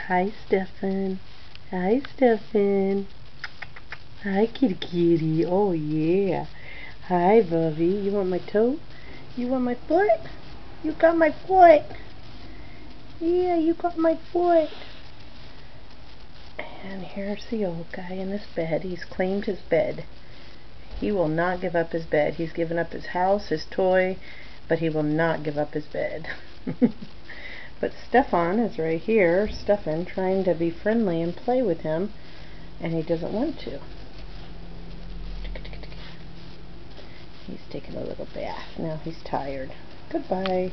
Hi, Stefan. Hi, Stefan. Hi, kitty kitty. Oh, yeah. Hi, Bubby. You want my toe? You want my foot? You got my foot. Yeah, you got my foot. And here's the old guy in his bed. He's claimed his bed. He will not give up his bed. He's given up his house, his toy, but he will not give up his bed. But Stefan is right here, Stefan, trying to be friendly and play with him, and he doesn't want to. He's taking a little bath. Now he's tired. Goodbye.